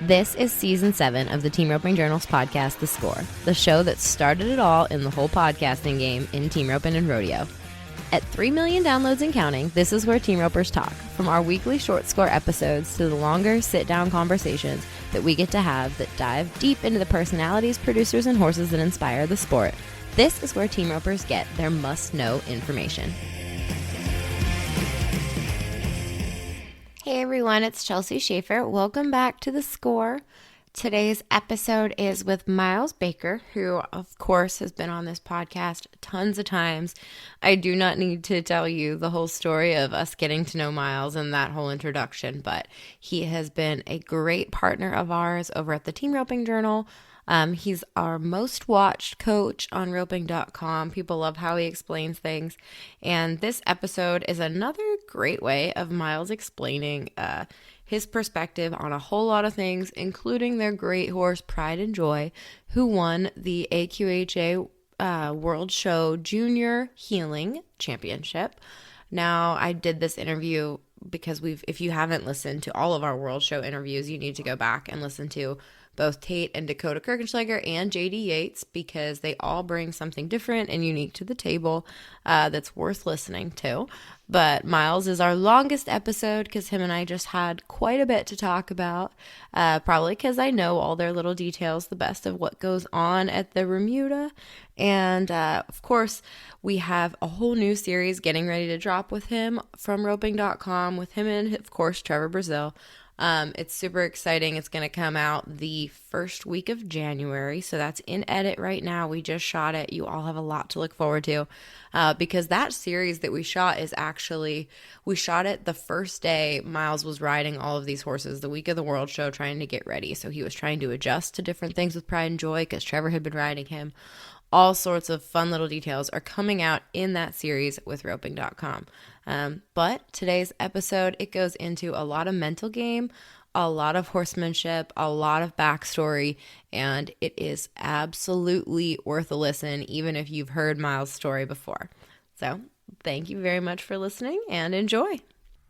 This is Season 7 of the Team Roping Journal's podcast, The Score, the show that started it all in the whole podcasting game in team roping and rodeo. At 3 million downloads and counting, this is where team ropers talk, from our weekly short score episodes to the longer sit-down conversations that we get to have that dive deep into the personalities, producers, and horses that inspire the sport. This is where team ropers get their must-know information. Hey everyone, it's Chelsea Schaefer. Welcome back to The Score. Today's episode is with Miles Baker, who of course has been on this podcast tons of times. I do not need to tell you the whole story of us getting to know Miles and that whole introduction, but he has been a great partner of ours over at the Team Roping Journal. He's our most watched coach on roping.com. People love how he explains things. And this episode is another great way of Miles explaining his perspective on a whole lot of things, including their great horse, Pride and Joy, who won the AQHA World Show Junior Heeling Championship. Now, I did this interview because if you haven't listened to all of our World Show interviews, you need to go back and listen to both Tate and Dakota Kirchenschlager and JD Yates, because they all bring something different and unique to the table that's worth listening to. But Miles is our longest episode because him and I just had quite a bit to talk about, probably because I know all their little details the best of what goes on at the Remuda. And of course, we have a whole new series getting ready to drop with him from roping.com, with him and, of course, Trevor Brazil. It's super exciting. It's going to come out the first week of January, so that's in edit right now. We just shot it. You all have a lot to look forward to, because that series that we shot we shot it the first day Miles was riding all of these horses, the week of the World Show, trying to get ready. So he was trying to adjust to different things with Pride and Joy because Trevor had been riding him. All sorts of fun little details are coming out in that series with roping.com. But today's episode, it goes into a lot of mental game, a lot of horsemanship, a lot of backstory, and it is absolutely worth a listen, even if you've heard Miles' story before. So thank you very much for listening and enjoy.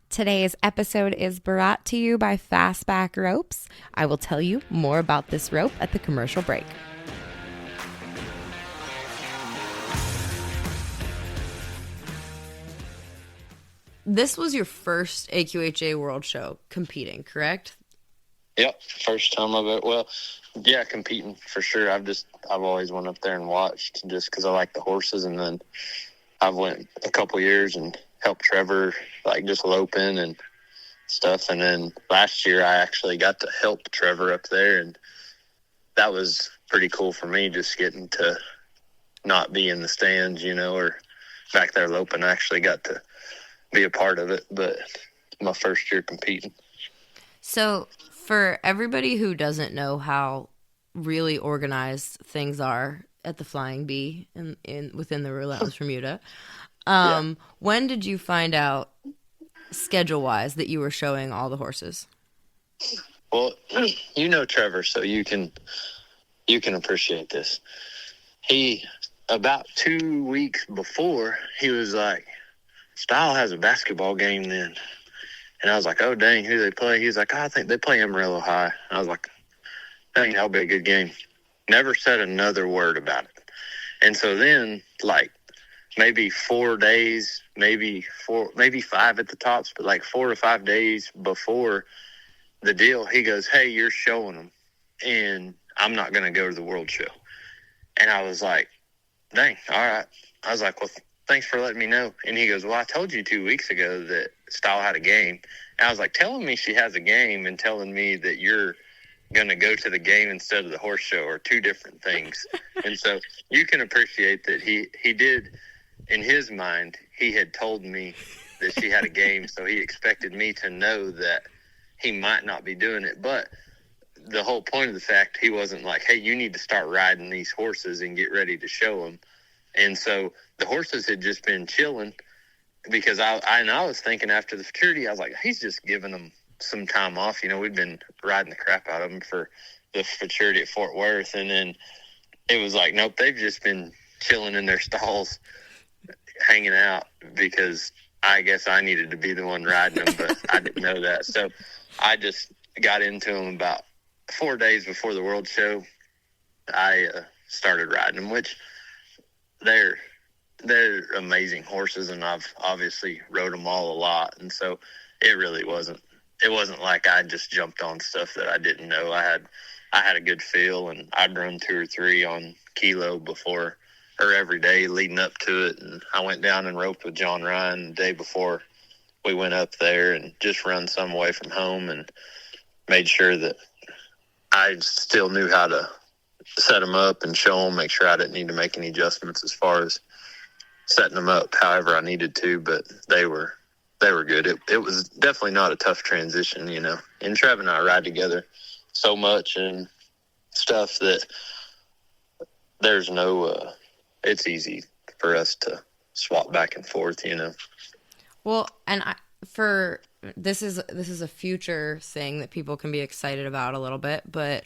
Today's episode is brought to you by Fastback Ropes. I will tell you more about this rope at the commercial break. This was your first AQHA World Show competing, correct? Yep, first time I've ever, well, yeah, competing for sure. I've always went up there and watched just because I like the horses, and then I went a couple years and helped Trevor, like just loping and stuff, and then last year I actually got to help Trevor up there, and that was pretty cool for me, just getting to not be in the stands, or back there loping. I actually got to be a part of it, but my first year competing. So for everybody who doesn't know how really organized things are at the Flying Bee within the Relentless Remuda, when did you find out schedule-wise that you were showing all the horses? Well, you know Trevor, so you can appreciate this. He, about 2 weeks before, he was like, Style has a basketball game then. And I was like, oh, dang, who do they play? He was like, I think they play Amarillo High. I was like, dang, that'll be a good game. Never said another word about it. And so then, like, maybe 4 days, maybe 5 at the tops, but like 4 or 5 days before the deal, he goes, hey, you're showing them, and I'm not going to go to the World Show. And I was like, dang, all right. I was like, well, thanks for letting me know. And he goes, well, I told you 2 weeks ago that Style had a game. And I was like, telling me she has a game and telling me that you're going to go to the game instead of the horse show are two different things. And so you can appreciate that he did, in his mind, he had told me that she had a game, so he expected me to know that he might not be doing it. But the whole point of the fact, he wasn't like, hey, you need to start riding these horses and get ready to show them. And so the horses had just been chilling, because I was thinking after the futurity, I was like, he's just giving them some time off. We'd been riding the crap out of them for the futurity at Fort Worth. And then it was like, nope, they've just been chilling in their stalls, hanging out, because I guess I needed to be the one riding them, but I didn't know that. So I just got into them about 4 days before the World Show, I started riding them, which they're amazing horses, and I've obviously rode them all a lot, and so it really wasn't. It wasn't like I just jumped on stuff that I didn't know. I had a good feel, and I'd run 2 or 3 on Kilo before, or every day leading up to it. And I went down and roped with John Ryan the day before we went up there, and just run some away from home, and made sure that I still knew how to set them up and show them, make sure I didn't need to make any adjustments as far as setting them up however I needed to, but they were good. It was definitely not a tough transition, you know. And Trev and I ride together so much and stuff that there's no it's easy for us to swap back and forth, you know. Well, and this is a future thing that people can be excited about a little bit, but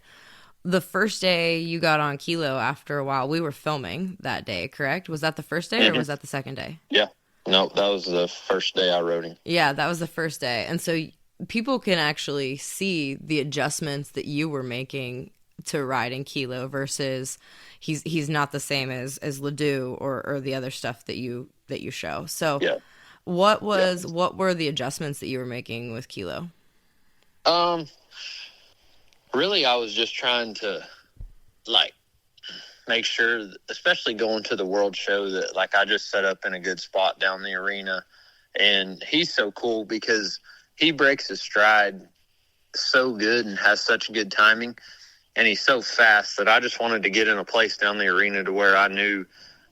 the first day you got on Kilo, after a while, we were filming that day, correct? Was that the first day or was that the second day? Yeah. No, that was the first day I rode him. Yeah, that was the first day. And so people can actually see the adjustments that you were making to riding Kilo versus he's not the same as Ledoux or the other stuff that you show. So yeah. What were the adjustments that you were making with Kilo? Really, I was just trying to, like, make sure, especially going to the World Show, that, like, I just set up in a good spot down the arena. And he's so cool because he breaks his stride so good and has such good timing. And he's so fast that I just wanted to get in a place down the arena to where I knew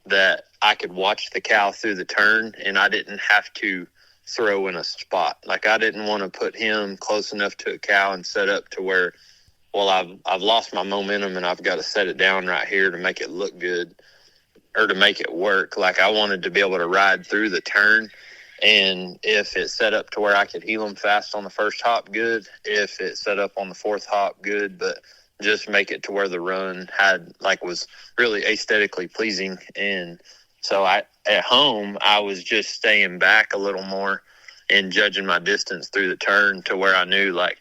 that I could watch the cow through the turn and I didn't have to throw in a spot. Like, I didn't want to put him close enough to a cow and set up to where, well, I've lost my momentum and I've got to set it down right here to make it look good or to make it work. Like, I wanted to be able to ride through the turn, and if it set up to where I could heel him fast on the first hop, good. If it set up on the fourth hop, good. But just make it to where the run was really aesthetically pleasing. And so at home, I was just staying back a little more and judging my distance through the turn to where I knew, like,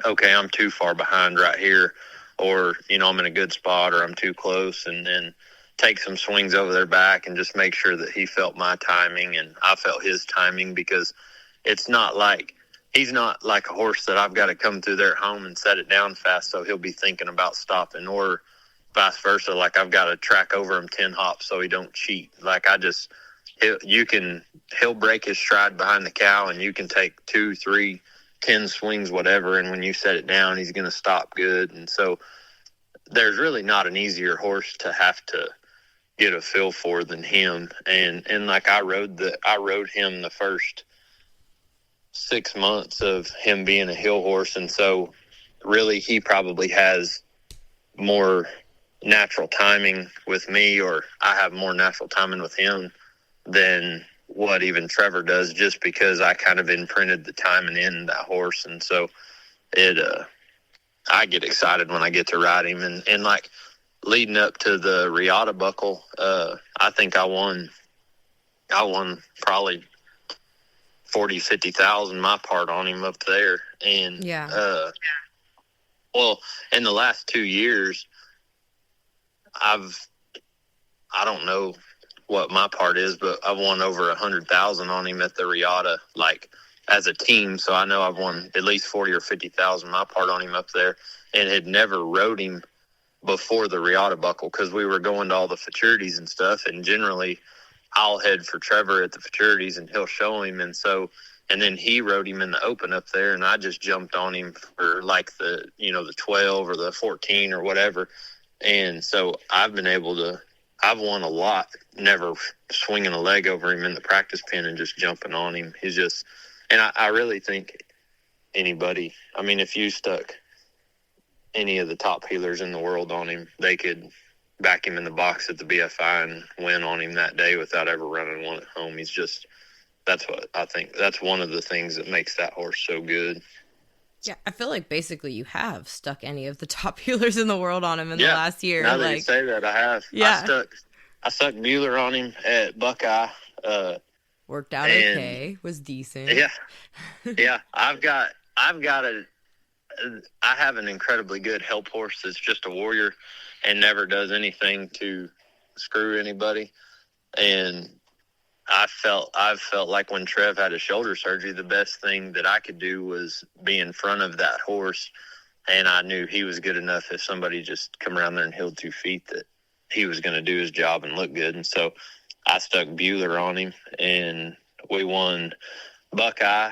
okay, I'm too far behind right here, or, you know, I'm in a good spot, or I'm too close, and then take some swings over their back and just make sure that he felt my timing and I felt his timing, because it's not like, he's not like a horse that I've got to come through their home and set it down fast so he'll be thinking about stopping, or vice versa. Like, I've got to track over him 10 hops so he don't cheat. Like, he'll break his stride behind the cow and you can take 2, 3, 10 swings, whatever, and when you set it down, he's going to stop good. And so there's really not an easier horse to have to get a feel for than him. And like, I rode him the first 6 months of him being a hill horse, and so really he probably has more natural timing with me, or I have more natural timing with him than what even Trevor does, just because I kind of imprinted the timing in that horse. And so I get excited when I get to ride him. And like, leading up to the Regatta buckle, I think I won probably 40, 50,000 my part on him up there. And well, in the last 2 years, I don't know what my part is, but I've won over 100,000 on him at the Regatta, like, as a team. So I know I've won at least 40 or 50,000 my part on him up there, and had never rode him before the Regatta buckle because we were going to all the futurities and stuff. And generally I'll head for Trevor at the futurities and he'll show him. And so, and then he rode him in the open up there, and I just jumped on him for like the 12 or the 14 or whatever. And so I've won a lot, never swinging a leg over him in the practice pen and just jumping on him. He's just, and I really think anybody, I mean, if you stuck any of the top healers in the world on him, they could back him in the box at the BFI and win on him that day without ever running one at home. He's just, that's what I think. That's one of the things that makes that horse so good. Yeah, I feel like basically you have stuck any of the top healers in the world on him in the last year. Now that you say that, I have. Yeah. I stuck Bueller on him at Buckeye. Worked out okay. Was decent. Yeah. Yeah. I've got I have an incredibly good help horse that's just a warrior and never does anything to screw anybody. And I've felt like when Trev had his shoulder surgery, the best thing that I could do was be in front of that horse. And I knew he was good enough if somebody just come around there and healed 2 feet that he was going to do his job and look good. And so I stuck Bueller on him, and we won Buckeye.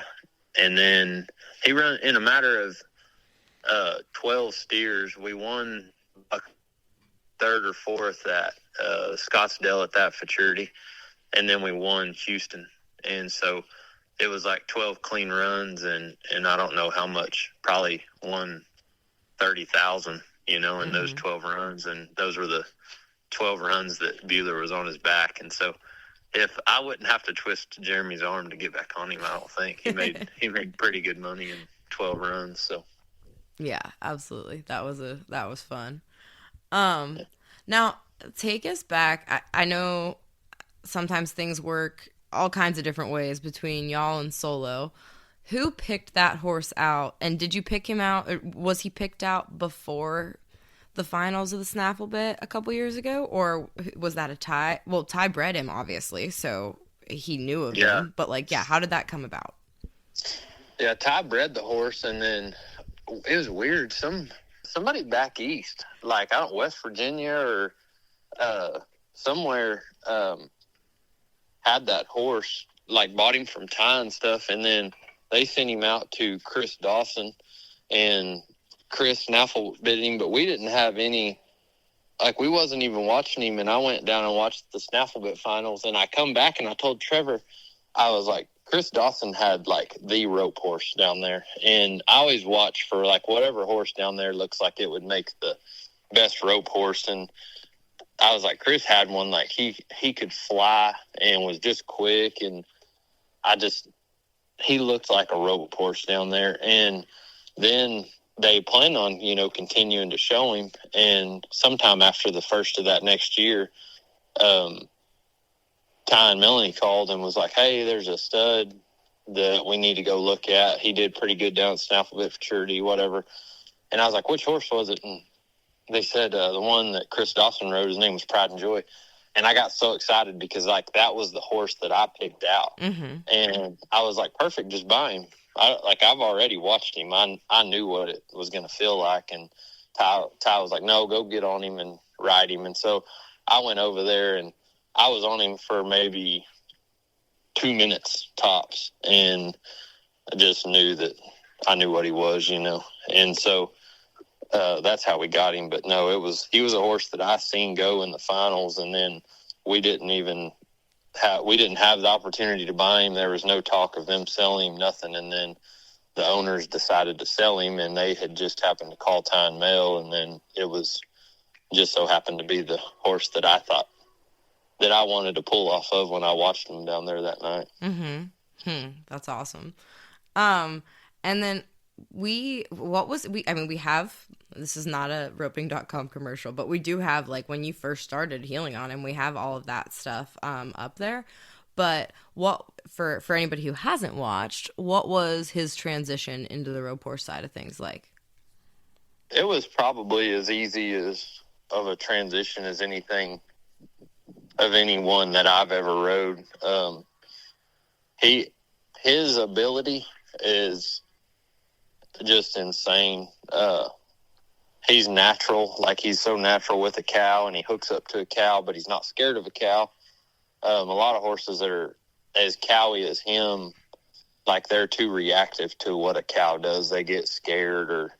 And then he ran in a matter of 12 steers. We won a third or fourth at Scottsdale at that futurity. And then we won Houston. And so it was like 12 clean runs, and I don't know how much, probably won 30,000, in those 12 runs. And those were the 12 runs that Bueller was on his back. And so if I wouldn't have to twist Jeremy's arm to get back on him, I don't think he made pretty good money in 12 runs. So yeah, absolutely. That was fun. Now take us back. I know sometimes things work all kinds of different ways between y'all and Solo. Who picked that horse out, and did you pick him out, or was he picked out before the finals of the Snaffle Bit a couple years ago, or was that a Ty? Well, Ty bred him, obviously, so he knew of him. But how did that come about? Yeah, Ty bred the horse, and then it was weird. Somebody back east, like out West Virginia or somewhere, had that horse, like bought him from Ty and stuff, and then they sent him out to Chris Dawson, and Chris Snaffle bid him, but we didn't have any, we wasn't even watching him. And I went down and watched the Snaffle Bit finals, and I come back and I told Trevor, I was like, Chris Dawson had the rope horse down there. And I always watch for whatever horse down there looks like it would make the best rope horse. And I was like, Chris had one, he could fly and was just quick. And he looked like a rope horse down there. And then they planned on, continuing to show him. And sometime after the first of that next year, Ty and Melanie called and was like, hey, there's a stud that we need to go look at. He did pretty good down at Snaffle Bit Futurity, whatever. And I was like, which horse was it? And they said the one that Chris Dawson rode, his name was Pride and Joy. And I got so excited because, that was the horse that I picked out. Mm-hmm. And I was like, perfect, just buy him. I've already watched him. I knew what it was going to feel like. And Ty was like, no, go get on him and ride him. And so I went over there, and I was on him for maybe 2 minutes tops. And I just knew that I knew what he was, And so that's how we got him. But no, he was a horse that I seen go in the finals, and then we didn't have the opportunity to buy him. There was no talk of them selling him, nothing. And then the owners decided to sell him, and they had just happened to call Ty and Mel, and then it was just so happened to be the horse that I thought that I wanted to pull off of when I watched him down there that night. Mm-hmm. That's awesome. And then we have, this is not a roping.com commercial, but we do have, when you first started healing on him, we have all of that stuff up there. But what, for anybody who hasn't watched, what was his transition into the rope horse side of things like? It was probably as easy of a transition as anything of anyone that I've ever rode. His ability is just insane. He's natural, he's so natural with a cow, and he hooks up to a cow, but he's not scared of a cow. A lot of horses that are as cowy as him, they're too reactive to what a cow does. They get scared or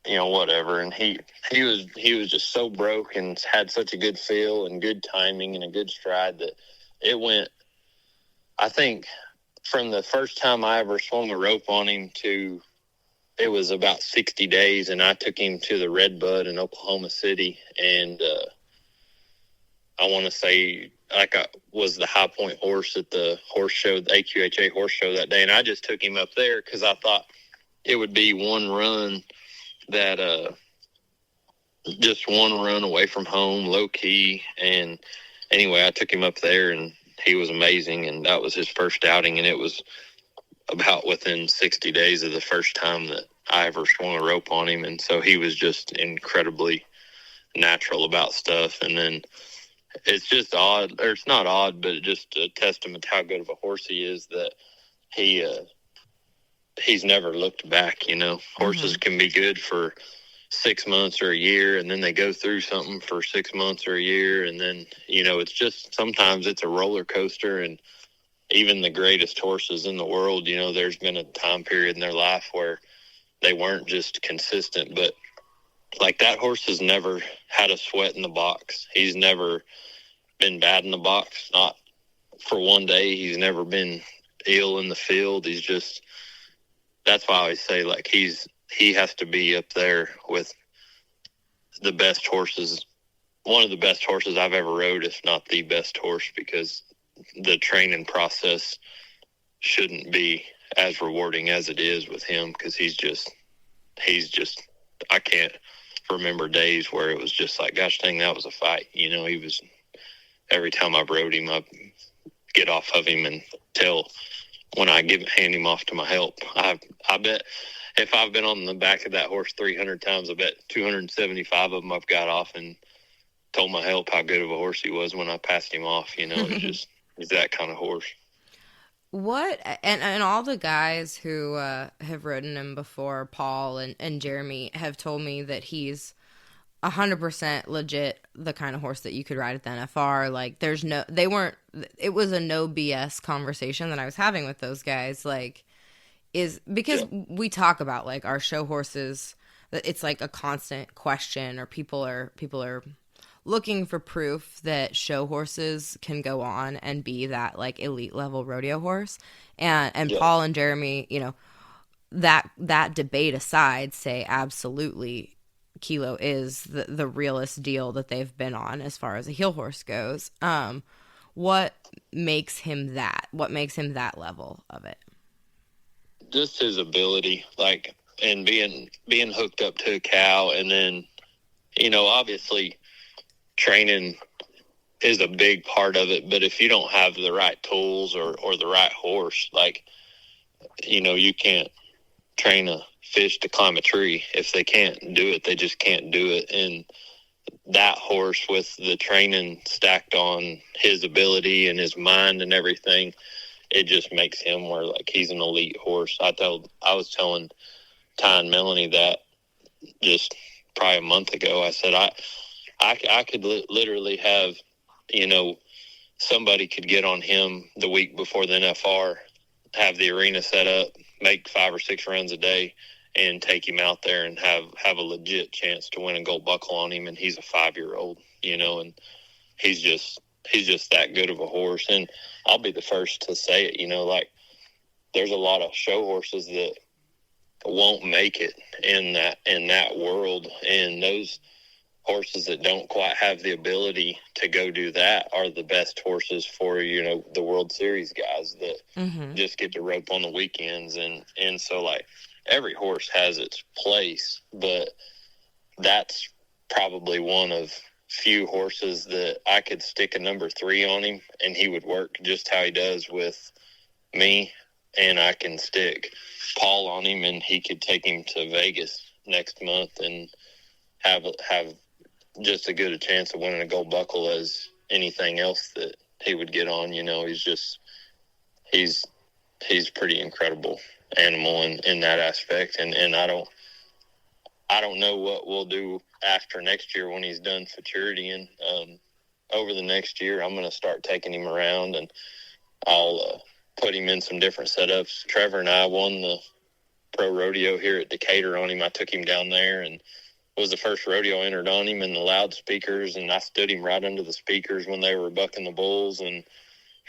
whatever. And he was just so broke and had such a good feel and good timing and a good stride that it went, I think, from the first time I ever swung a rope on him to it was about 60 days, and I took him to the Red Bud in Oklahoma City, and I want to say I was the high point horse at the horse show, the AQHA horse show that day, and I just took him up there because I thought it would be one run just one run away from home, low key. And anyway, I took him up there, and he was amazing, and that was his first outing, and it was about within 60 days of the first time that I ever swung a rope on him. And so he was just incredibly natural about stuff. And then it's just odd, or it's not odd, but just a testament to how good of a horse he is that he's never looked back. Horses can be good for 6 months or a year, and then they go through something for 6 months or a year, and then it's just sometimes it's a roller coaster. And even the greatest horses in the world, there's been a time period in their life where they weren't just consistent. But like, that horse has never had a sweat in the box. He's never been bad in the box, not for one day. He's never been ill in the field. That's why I always say, like, he has to be up there with the best horses, one of the best horses I've ever rode, if not the best horse, because the training process shouldn't be as rewarding as it is with him, because he's just, I can't remember days where it was just like, gosh dang, that was a fight. He was, every time I rode him, I get off of him and tell when I hand him off to my help. I bet if I've been on the back of that horse 300 times, I bet 275 of them I've got off and told my help how good of a horse he was when I passed him off. It's that kind of horse. What, and all the guys who have ridden him before, Paul and Jeremy, have told me that he's 100% legit the kind of horse that you could ride at the NFR. Like, it was a no BS conversation that I was having with those guys. Like, is because we talk about, like, our show horses, it's like a constant question, or people are looking for proof that show horses can go on and be that, like, elite level rodeo horse. And Paul and Jeremy, that debate aside, say absolutely Kilo is the realest deal that they've been on as far as a heel horse goes. What makes him that? What makes him that level of it? Just his ability, like, and being hooked up to a cow, and then, obviously training is a big part of it. But if you don't have the right tools or the right horse, like, you can't train a fish to climb a tree. If they can't do it, they just can't do it. And that horse, with the training stacked on his ability and his mind and everything, it just makes him where, like, he's an elite horse. I was telling Ty and Melanie that just probably a month ago. I said, I could literally have, somebody could get on him the week before the NFR, have the arena set up, make 5 or 6 runs a day, and take him out there and have a legit chance to win a gold buckle on him. And he's a 5-year-old, and he's just that good of a horse. And I'll be the first to say it, like, there's a lot of show horses that won't make it in that world. And those horses that don't quite have the ability to go do that are the best horses for, the World Series guys that just get to rope on the weekends. And so, like, every horse has its place, but that's probably one of few horses that I could stick a number 3 on him and he would work just how he does with me. And I can stick Paul on him and he could take him to Vegas next month and have just as good a chance of winning a gold buckle as anything else that he would get on. He's pretty incredible animal in that aspect. And I don't know what we'll do after next year when he's done futurity. And over the next year, I'm going to start taking him around, and I'll put him in some different setups. Trevor and I won the pro rodeo here at Decatur on him. I took him down there and was the first rodeo entered on him, and the loudspeakers, and I stood him right under the speakers when they were bucking the bulls. And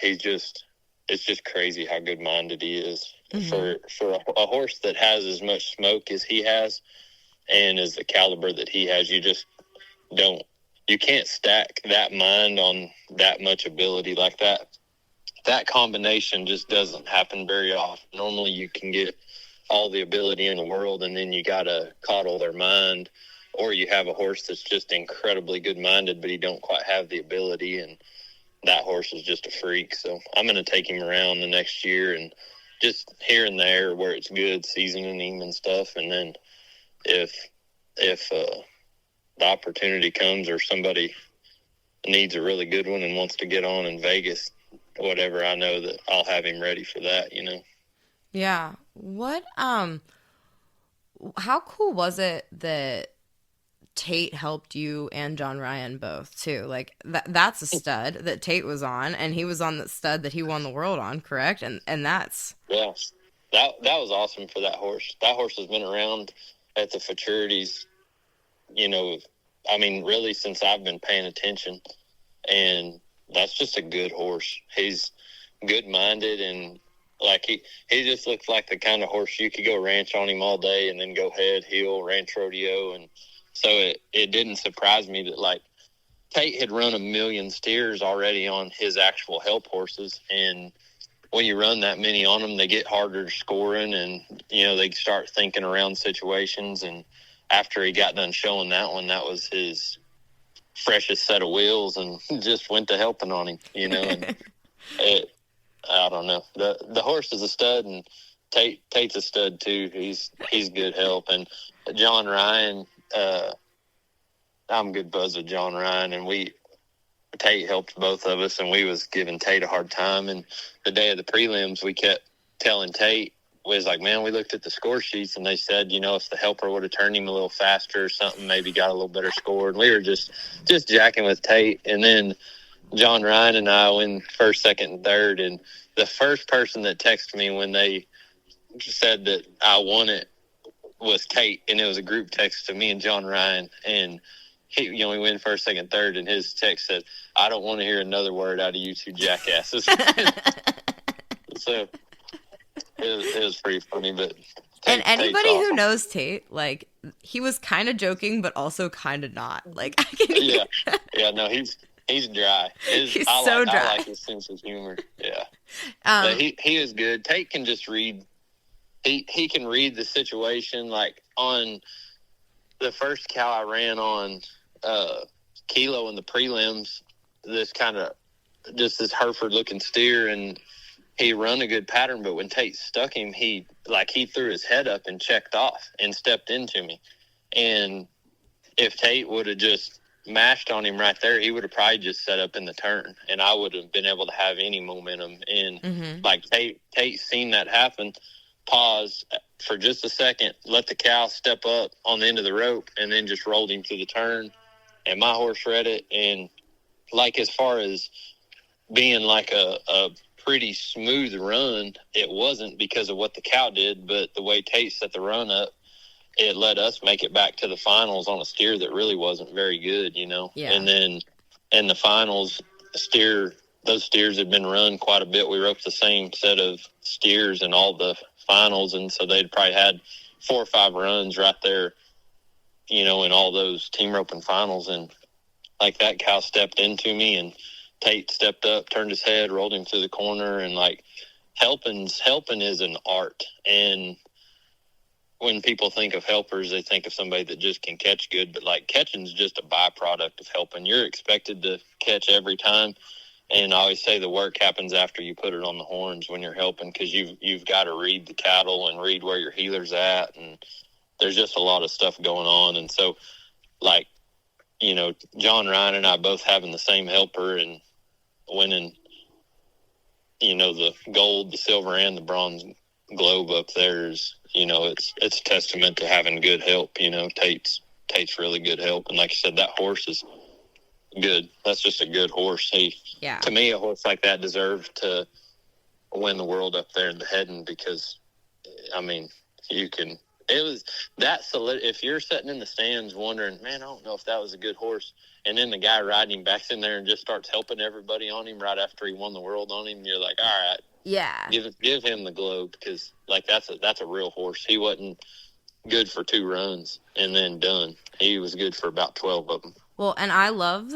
it's just crazy how good-minded he is. For a horse that has as much smoke as he has and is the caliber that he has, you can't stack that mind on that much ability like that. That combination just doesn't happen very often. Normally you can get all the ability in the world, and then you got to coddle their mind, or you have a horse that's just incredibly good-minded, but he don't quite have the ability, and that horse is just a freak. So I'm going to take him around the next year and just here and there where it's good seasoning him and stuff. And then if the opportunity comes or somebody needs a really good one and wants to get on in Vegas, whatever, I know that I'll have him ready for that, you know. Yeah. How cool was it that Tate helped you and John Ryan both too? Like that's a stud that Tate was on, and he was on the stud that he won the world on, correct? And that's Yeah. That was awesome for that horse. That horse has been around at the futurities, you know, I mean, really since I've been paying attention. And that's just a good horse. He's good-minded, and like he just looks like the kind of horse you could go ranch on him all day and then go head, heel, ranch rodeo. And so it didn't surprise me that, like, Tate had run 1 million steers already on his actual help horses. And when you run that many on them, they get harder scoring, and, you know, they start thinking around situations. And after he got done showing that one, that was his freshest set of wheels, and just went to helping on him, you know. And I don't know. The horse is a stud, and Tate's a stud too. He's good help. And John Ryan, I'm good buzz with John Ryan, and Tate helped both of us, and we was giving Tate a hard time. And the day of the prelims, we kept telling Tate, was like, man, we looked at the score sheets, and they said, you know, if the helper would have turned him a little faster or something, maybe got a little better score. And we were just jacking with Tate. And then John Ryan and I win first, second, and third. And the first person that texted me when they said that I won it was Tate, and it was a group text to me and John Ryan. And we win first, second, third, and his text said, I don't want to hear another word out of you two jackasses. So it was pretty funny, but and anybody who knows Tate, like, he was kind of joking, but also kind of not. Like, I can no, he's dry. He's so dry. I like his sense of humor. Yeah, but he is good. Tate can just read. He can read the situation. Like on the first cow I ran on Kilo in the prelims, this Hereford looking steer, and he run a good pattern, but when Tate stuck him, he threw his head up and checked off and stepped into me. And if Tate would have just mashed on him right there, he would have probably just set up in the turn, and I would have been able to have any momentum. And like Tate seen that happen, paused for just a second, let the cow step up on the end of the rope, and then just rolled him to the turn. And my horse read it. And like, as far as being like a pretty smooth run, it wasn't because of what the cow did, but the way Tate set the run up, it let us make it back to the finals on a steer that really wasn't very good, you know. Yeah. And then in the finals, those steers had been run quite a bit. We roped the same set of steers in all the finals, and so they'd probably had 4 or 5 runs right there, you know, in all those team roping finals. And like, that cow stepped into me, and Tate stepped up, turned his head, rolled him to the corner. And like, helping is an art. And when people think of helpers, they think of somebody that just can catch good, but like, catching's just a byproduct of helping. You're expected to catch every time. And I always say the work happens after you put it on the horns when you're helping, because you've got to read the cattle and read where your heeler's at. And there's just a lot of stuff going on. And so, like, you know, John Ryan and I both having the same helper and winning, you know, the gold, the silver, and the bronze globe up there is, you know, it's a testament to having good help. You know, Tate's really good help. And like I said, that horse is good. That's just a good horse. To me, a horse like that deserved to win the world up there in the heading, because, I mean, it was that solid. If you're sitting in the stands wondering, man, I don't know if that was a good horse, and then the guy riding him back in there and just starts helping everybody on him right after he won the world on him, you're like, all right, yeah, give him the globe, because like, that's a real horse. He wasn't good for 2 runs and then done. He was good for about 12 of them. Well, and I love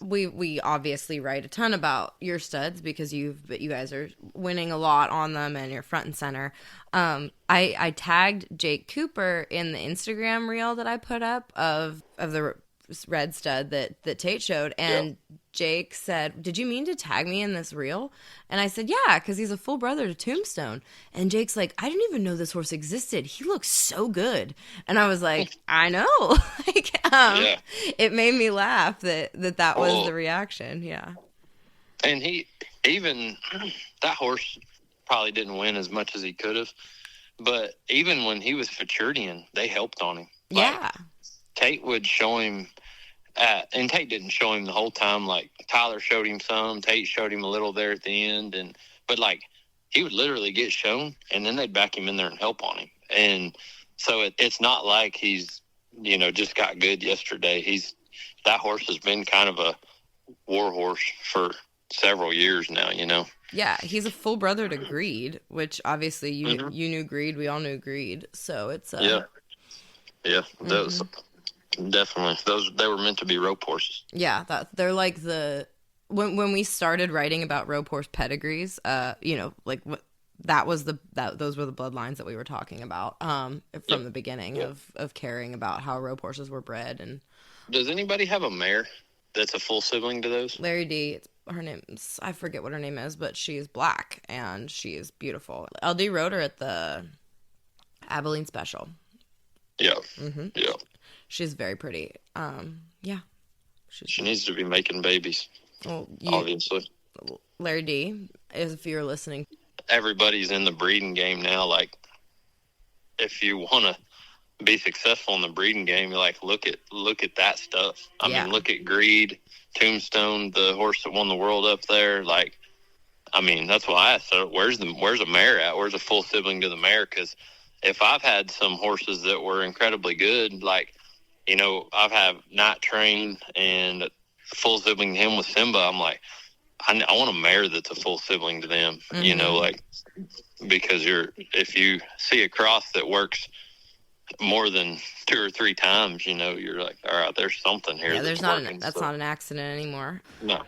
we obviously write a ton about your studs because you guys are winning a lot on them and you're front and center. I tagged Jake Cooper in the Instagram reel that I put up of the red stud that Tate showed, and Jake said, "Did you mean to tag me in this reel?" And I said, "Yeah, because he's a full brother to Tombstone." And Jake's like, "I didn't even know this horse existed. He looks so good." And I was like, "I know." like, Yeah. it made me laugh that was Well, the reaction. Yeah. and even that horse probably didn't win as much as he could have. But even when he was Futurian, they helped on him. Like, Yeah. Tate would show him, and Tate didn't show him the whole time. Like, Tyler showed him some, Tate showed him a little there at the end. But like, he would literally get shown, and then they'd back him in there and help on him. And so it's not like he's, just got good yesterday. That horse has been kind of a war horse for several years now, Yeah, he's a full brother to Greed, which obviously you Mm-hmm. you knew Greed, we all knew Greed, so it's Yeah, those definitely they were meant to be rope horses. Yeah, they're like when we started writing about rope horse pedigrees, like those were the bloodlines that we were talking about from the beginning of caring about how rope horses were bred. And does anybody have a mare that's a full sibling to those? Larry D, her name's, I forget what her name is, but she's black and she is beautiful. LD rode her at the Abilene Special. Yeah. Mm-hmm. Yeah. She's very pretty. Yeah. She needs to be making babies. Well, obviously. Larry D, if you're listening. Everybody's in the breeding game now. Like, if you want to be successful in the breeding game, you're like, look at that stuff. I mean, look at Greed, Tombstone, the horse that won the world up there. Like, I mean, that's why I asked, where's a mare at? Where's a full sibling to the mare? Because if I've had some horses that were incredibly good, like, I've had Night Train and full sibling to him with Simba, I'm like, I want a mare that's a full sibling to them, like, because if you see a cross that works more than 2 or 3 times, you're like, all right, there's something here. Yeah, that's not working, not an accident anymore. No.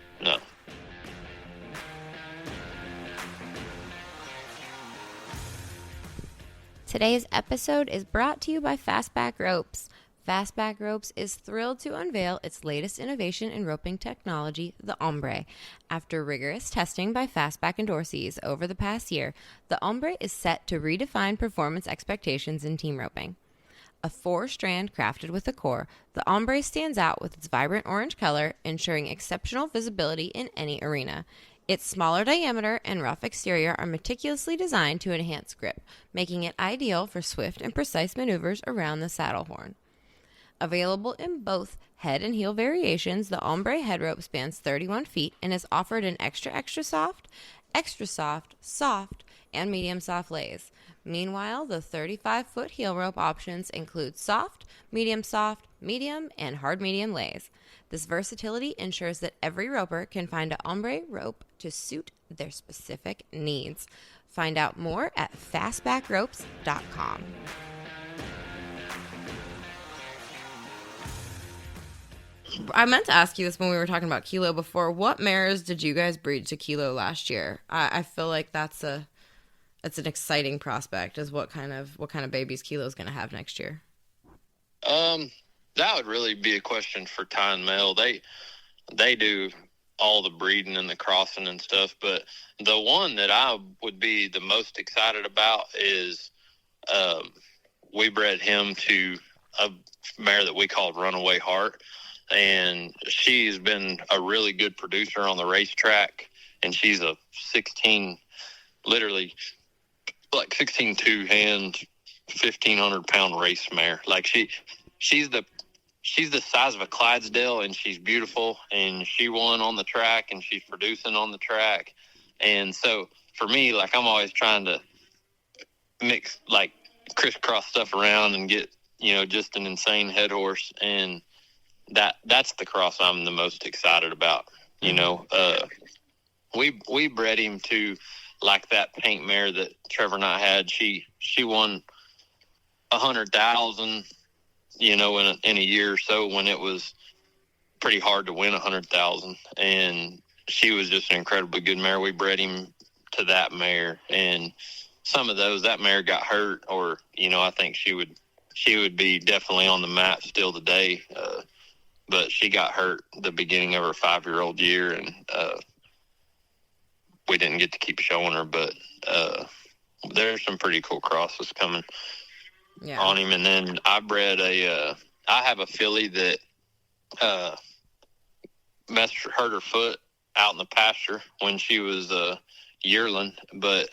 Today's episode is brought to you by Fastback Ropes. Fastback Ropes is thrilled to unveil its latest innovation in roping technology, the Ombre. After rigorous testing by Fastback endorsees over the past year, the Ombre is set to redefine performance expectations in team roping. A 4-strand crafted with a core, the Ombre stands out with its vibrant orange color, ensuring exceptional visibility in any arena. Its smaller diameter and rough exterior are meticulously designed to enhance grip, making it ideal for swift and precise maneuvers around the saddle horn. Available in both head and heel variations, the Ombre head rope spans 31 feet and is offered in extra soft, soft, and medium soft lays. Meanwhile, the 35-foot heel rope options include soft, medium, and hard medium lays. This versatility ensures that every roper can find an Ombre rope to suit their specific needs. Find out more at fastbackropes.com. I meant to ask you this when we were talking about Kilo before. What mares did you guys breed to Kilo last year? I feel like that's an exciting prospect. Is what kind of babies Kilo's going to have next year? That would really be a question for Ty and Mel. They do all the breeding and the crossing and stuff, but the one that I would be the most excited about is we bred him to a mare that we called Runaway Heart. And she's been a really good producer on the racetrack, and she's a 16 two-hand, 1,500-pound race mare. Like she's the size of a Clydesdale, and she's beautiful, and she won on the track, and she's producing on the track. And so for me, like, I'm always trying to mix, like, crisscross stuff around and get, just an insane head horse. And that's the cross I'm the most excited about. We bred him to, like, that paint mare that Trevor and I had. She won 100,000, in a year or so, when it was pretty hard to win 100,000. And she was just an incredibly good mare. We bred him to that mare, and some of those, that mare got hurt, or I think she would be definitely on the map still today. but she got hurt the beginning of her 5-year-old year, and we didn't get to keep showing her. But there's some pretty cool crosses coming on him. And then I bred I have a filly that hurt her foot out in the pasture when she was a yearling, but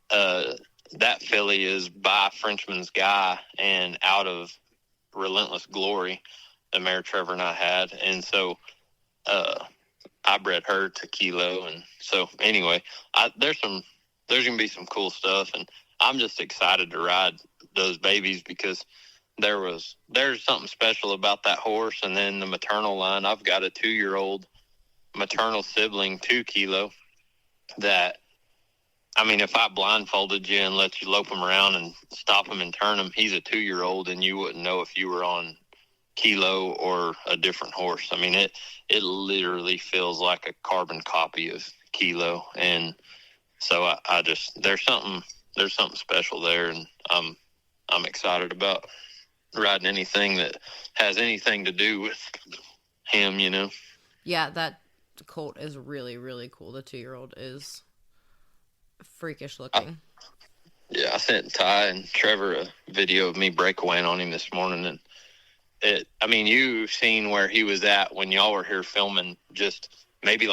that filly is by Frenchman's Guy and out of Relentless Glory, the mare Trevor and I had. And so I bred her to Kilo. And so anyway, there's going to be some cool stuff, and I'm just excited to ride those babies because there's something special about that horse. And then the maternal line, I've got a 2-year-old maternal sibling, 2 Kilo, that, I mean, if I blindfolded you and let you lope him around and stop him and turn him, he's a 2-year-old, and you wouldn't know if you were on Kilo or a different horse. I mean, it literally feels like a carbon copy of Kilo. And so I just, there's something special there. And I'm excited about riding anything that has anything to do with him, you know? Yeah, that colt is really, really cool. The 2-year-old is freakish looking. I sent Ty and Trevor a video of me breakawaying on him this morning, and you've seen where he was at when y'all were here filming just maybe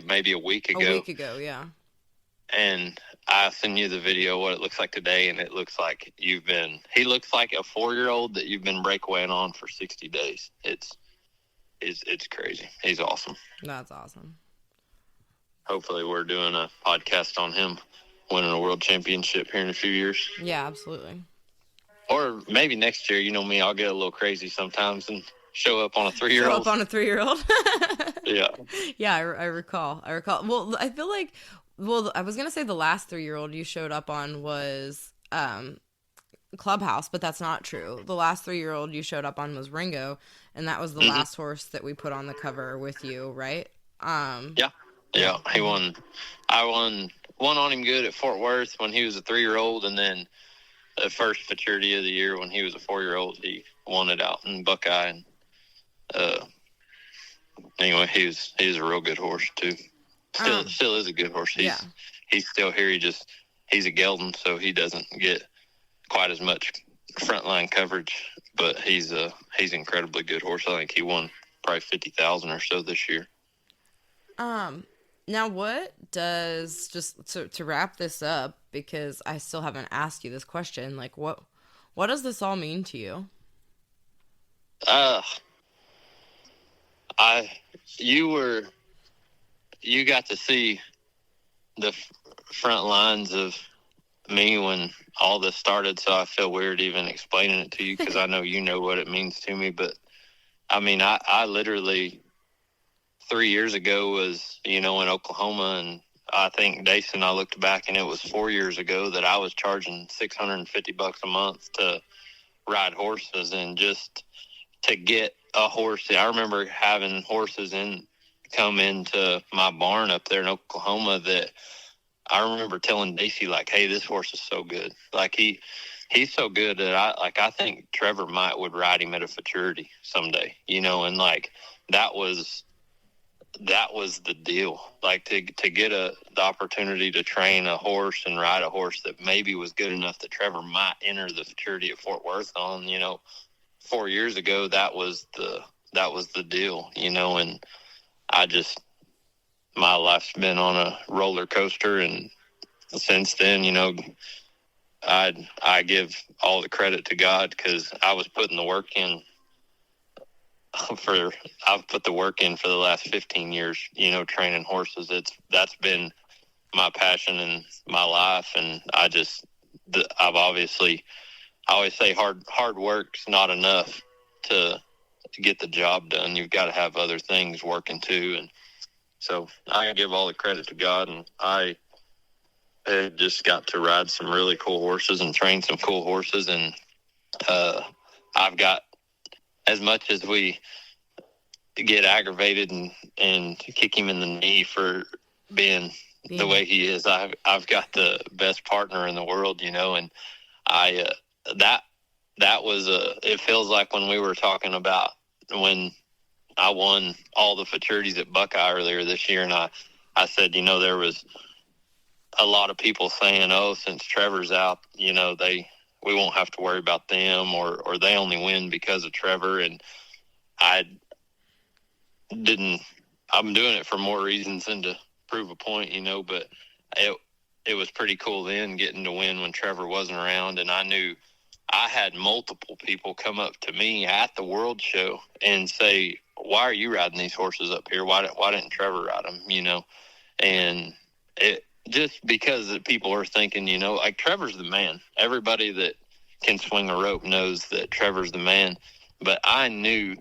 maybe a week ago. A week ago, yeah. And I sent you the video, what it looks like today, and it looks like he looks like a 4-year-old that you've been breakawaying on for 60 days. It's crazy. He's awesome. That's awesome. Hopefully we're doing a podcast on him winning a world championship here in a few years. Yeah, absolutely. Or maybe next year, you know me, I'll get a little crazy sometimes and show up on a 3-year-old. Show up on a 3-year-old? Yeah. Yeah, I recall. Well, I feel like, I was going to say the last 3-year-old you showed up on was Clubhouse, but that's not true. The last 3-year-old you showed up on was Ringo, and that was the last horse that we put on the cover with you, right? Yeah, he won. I won on him good at Fort Worth when he was a 3-year-old, and then the first futurity of the year when he was a 4-year-old, he won it out in Buckeye. And anyway, he's a real good horse too. Still is a good horse. He's still here. He's a gelding, so he doesn't get quite as much frontline coverage, but he's incredibly good horse. I think he won probably 50,000 or so this year. Now what does, just to wrap this up, because I still haven't asked you this question, like what does this all mean to you? You got to see the front lines of me when all this started, so I feel weird even explaining it to you because I know you know what it means to me. But I mean, I literally 3 years ago was, in Oklahoma, and I think Dason, I looked back and it was 4 years ago that I was charging $650 a month to ride horses, and just to get a horse. I remember having horses come into my barn up there in Oklahoma that I remember telling Daisy, like, hey, this horse is so good. Like he's so good that I think Trevor would ride him at a futurity someday, and like that was the deal. Like to get the opportunity to train a horse and ride a horse that maybe was good enough that Trevor might enter the futurity at Fort Worth on, 4 years ago, that was the deal, and my life's been on a roller coaster, and since then, I give all the credit to God because I was putting the work in. I've put the work in for the last 15 years, training horses. That's been my passion and my life, and I always say hard work's not enough to get the job done. You've got to have other things working too, and so I give all the credit to God, and I just got to ride some really cool horses and train some cool horses, and I've got, as much as we get aggravated and kick him in the knee for being the way he is, I've got the best partner in the world, and that was it feels like when we were talking about when I won all the futurities at Buckeye earlier this year, and I said, there was a lot of people saying, oh, since Trevor's out, we won't have to worry about them, or they only win because of Trevor. And I didn't, I'm doing it for more reasons than to prove a point, but it was pretty cool then getting to win when Trevor wasn't around. And I knew I had multiple people come up to me at the World Show and say, why are you riding these horses up here? Why didn't Trevor ride them? And it just because that people are thinking, like Trevor's the man. Everybody that can swing a rope knows that Trevor's the man. But I knew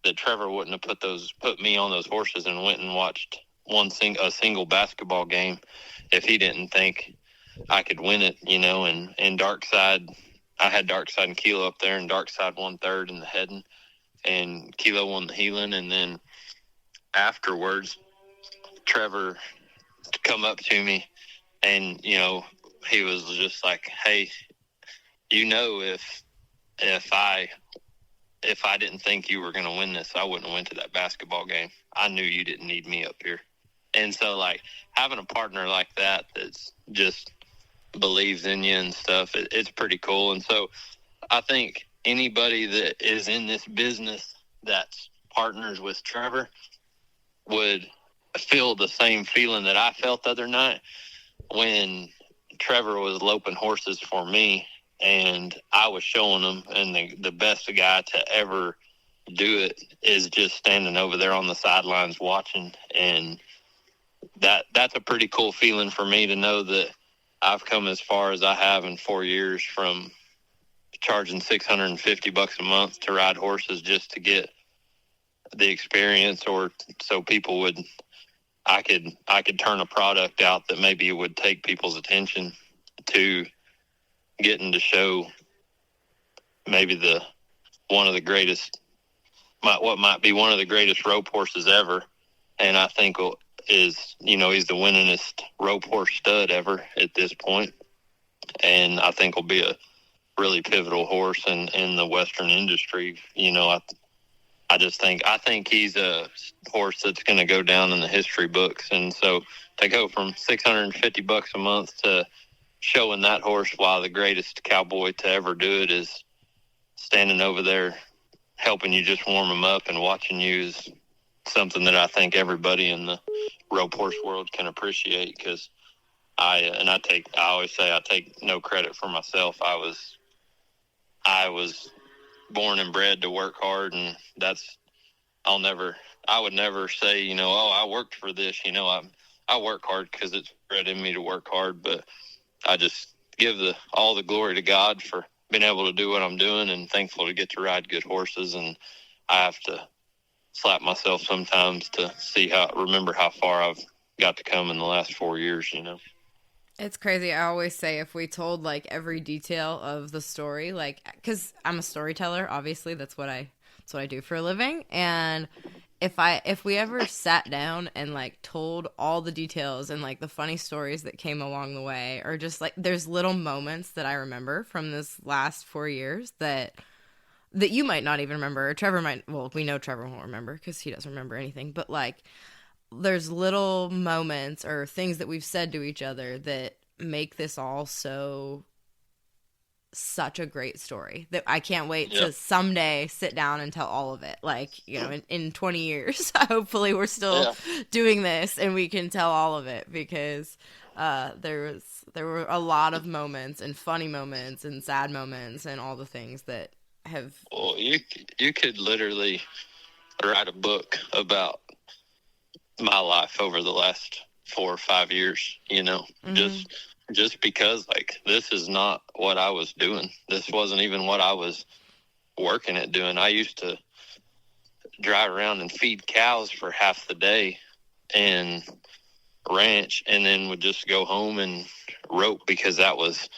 that Trevor wouldn't have put me on those horses and went and watched a single basketball game if he didn't think I could win it, and Dark Side, I had Dark Side and Kilo up there, and Dark Side won third in the heading, and Kilo won the heeling. And then afterwards, Trevor come up to me, and, he was just like, hey, if I didn't think you were going to win this, I wouldn't have went to that basketball game. I knew you didn't need me up here. And so, like, having a partner like that that's just believes in you and stuff, it's pretty cool. And so I think anybody that is in this business that's partners with Trevor would feel the same feeling that I felt the other night when Trevor was loping horses for me, and I was showing them, and the best guy to ever do it is just standing over there on the sidelines watching. And that's a pretty cool feeling for me to know that I've come as far as I have in 4 years, from charging $650 a month to ride horses just to get the experience, or so people would, I could turn a product out that maybe would take people's attention, to getting to show maybe what might be one of the greatest rope horses ever. And I think he's the winningest rope horse stud ever at this point. And I think will be a really pivotal horse in the Western industry. I think he's a horse that's going to go down in the history books. And so to go from $650 a month to showing that horse while the greatest cowboy to ever do it is standing over there helping you just warm him up and watching you is something that I think everybody in the rope horse world can appreciate. Because I always say I take no credit for myself. I was born and bred to work hard, and I would never say, I worked for this. I work hard because it's bred in me to work hard, but I just give all the glory to God for being able to do what I'm doing, and thankful to get to ride good horses. And I have to slap myself sometimes to remember how far I've got to come in the last 4 years, It's crazy. I always say, if we told like every detail of the story, like, because I'm a storyteller, obviously that's what I do for a living. And if we ever sat down and like told all the details and like the funny stories that came along the way, or just like there's little moments that I remember from this last 4 years that you might not even remember, or Trevor might. Well, we know Trevor won't remember because he doesn't remember anything. But like, there's little moments or things that we've said to each other that make this all such a great story that I can't wait to someday sit down and tell all of it. Like, in 20 years, hopefully we're still doing this and we can tell all of it, because there were a lot of moments, and funny moments and sad moments, and all the things that have. Well, you could literally write a book about my life over the last 4 or 5 years, just because, like, this is not what I was doing. This wasn't even what I was working at doing. I used to drive around and feed cows for half the day and ranch, and then would just go home and rope, because that was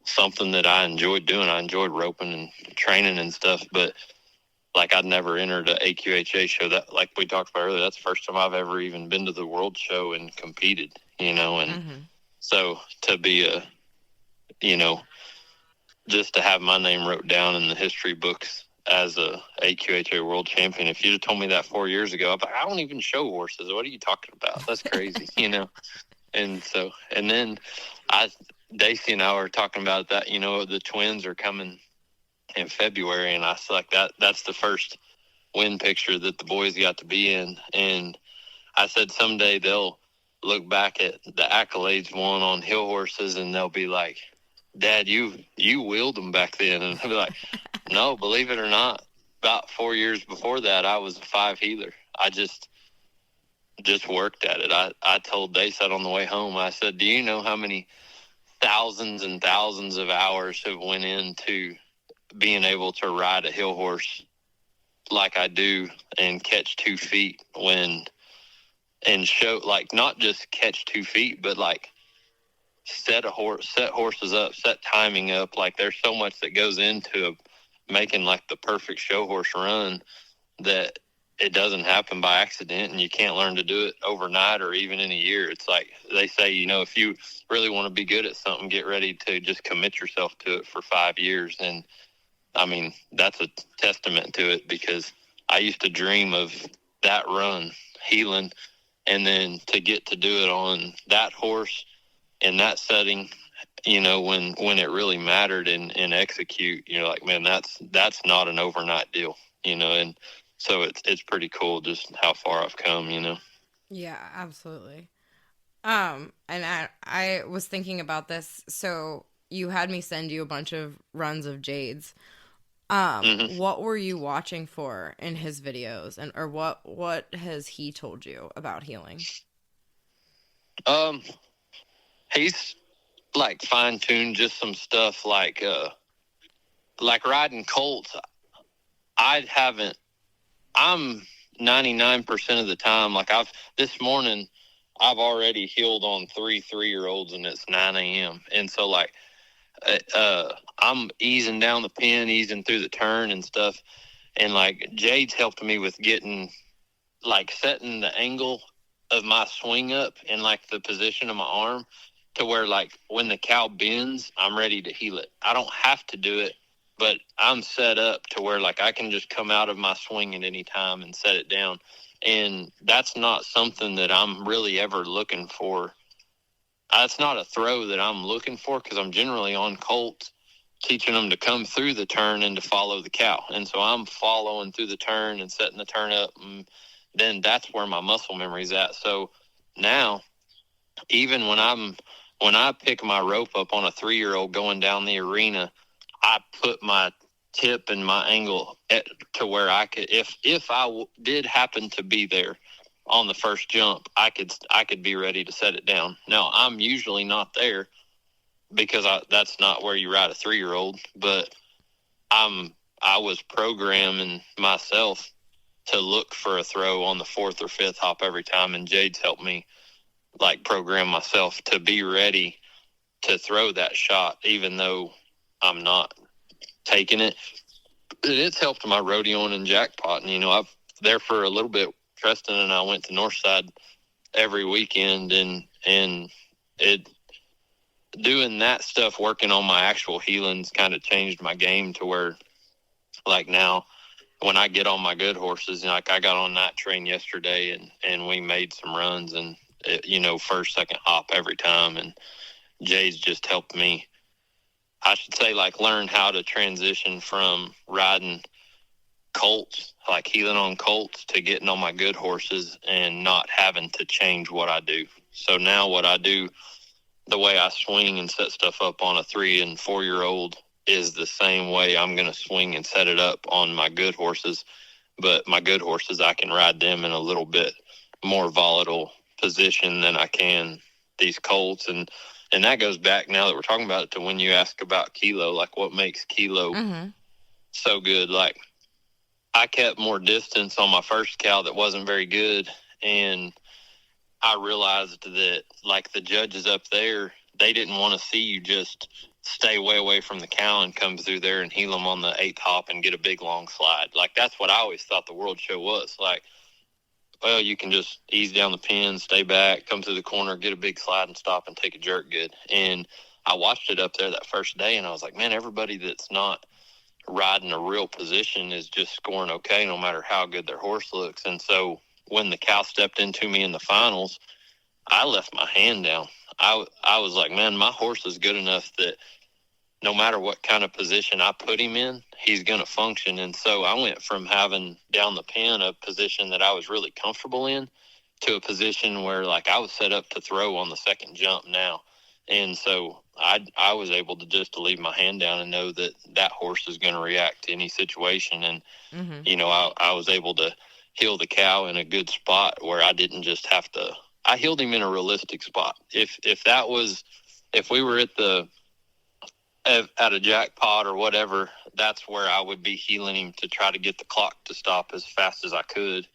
something that I enjoyed doing. I enjoyed roping and training and stuff, but like, I'd never entered a AQHA show. That, like we talked about earlier, that's the first time I've ever even been to the World Show and competed, and so to be just to have my name wrote down in the history books as a AQHA world champion. If you'd have told me that 4 years ago, I'd be like, I don't even show horses. What are you talking about? That's crazy, And so, and then Daisy and I were talking about that, the twins are coming in February, and I was like, that's the first win picture that the boys got to be in. And I said someday they'll look back at the accolades won on hill horses, and they'll be like, Dad, you wheeled them back then. And I'll be like, no, believe it or not, about 4 years before that, I was a 5 heeler. I just worked at it. I told Dace that on the way home. I said, do you know how many thousands and thousands of hours have went into being able to ride a hill horse like I do and catch 2 feet and show, like, not just catch 2 feet, but like set horses up, set timing up. Like, there's so much that goes into making like the perfect show horse run that it doesn't happen by accident, and you can't learn to do it overnight or even in a year. It's like they say, if you really want to be good at something, get ready to just commit yourself to it for 5 years. And I mean, that's a testament to it, because I used to dream of that run, heeling, and then to get to do it on that horse in that setting, when it really mattered and execute, like, man, that's not an overnight deal, and so it's pretty cool just how far I've come, Yeah, absolutely. And I was thinking about this. So you had me send you a bunch of runs of Jade's. What were you watching for in his videos, or what has he told you about heeling? He's like fine-tuned just some stuff like riding colts. I'm 99% of the time, like this morning I've already heeled on 3 3-year-olds, and it's 9 a.m. And so like I'm easing down the pin, easing through the turn and stuff. And like Jade's helped me with getting, like, setting the angle of my swing up and like the position of my arm to where, like, when the cow bends, I'm ready to heel it. I don't have to do it, but I'm set up to where, like, I can just come out of my swing at any time and set it down. And that's not something that I'm really ever looking for. That's not a throw that I'm looking for, because I'm generally on colts teaching them to come through the turn and to follow the cow. And so I'm following through the turn and setting the turn up, and then that's where my muscle memory's at. So now, even when I pick my rope up on a 3-year-old going down the arena, I put my tip and my angle to where I could, if I did happen to be there on the first jump, I could be ready to set it down. Now, I'm usually not there, because that's not where you ride a 3-year-old, but I was programming myself to look for a throw on the 4th or 5th hop every time, and Jade's helped me, like, program myself to be ready to throw that shot, even though I'm not taking it. It's helped my rodeoing and jackpotting. I've there for a little bit. Tristan and I went to Northside every weekend, and it doing that stuff, working on my actual heelings, kind of changed my game to where, like, now when I get on my good horses, like, I got on Night Train yesterday, and we made some runs, and first, second hop every time. And Jay's just helped me, I should say, like, learn how to transition from riding colts, like heeling on colts, to getting on my good horses and not having to change what I do. So now what I do, the way I swing and set stuff up on a 3 and 4-year-old, is the same way I'm going to swing and set it up on my good horses. But my good horses, I can ride them in a little bit more volatile position than I can these colts. And that goes back, now that we're talking about it, to when you ask about Kilo, like, what makes Kilo so good. Like, I kept more distance on my first cow that wasn't very good, and I realized that, like, the judges up there, they didn't want to see you just stay way away from the cow and come through there and heel them on the 8th hop and get a big long slide. Like, that's what I always thought the World Show was. Like, well, you can just ease down the pin, stay back, come through the corner, get a big slide and stop and take a jerk good. And I watched it up there that first day, and I was like, man, everybody that's not riding a real position is just scoring okay no matter how good their horse looks. And so when the cow stepped into me in the finals, I left my hand down. I was like, man, my horse is good enough that no matter what kind of position I put him in, he's going to function. And so I went from having down the pen a position that I was really comfortable in to a position where, like, I was set up to throw on the second jump now. And so I was able to just to leave my hand down and know that that horse is going to react to any situation. And, you know, I was able to heel the cow in a good spot where I didn't just have to – I heeled him in a realistic spot. If we were at a jackpot or whatever, that's where I would be heeling him to try to get the clock to stop as fast as I could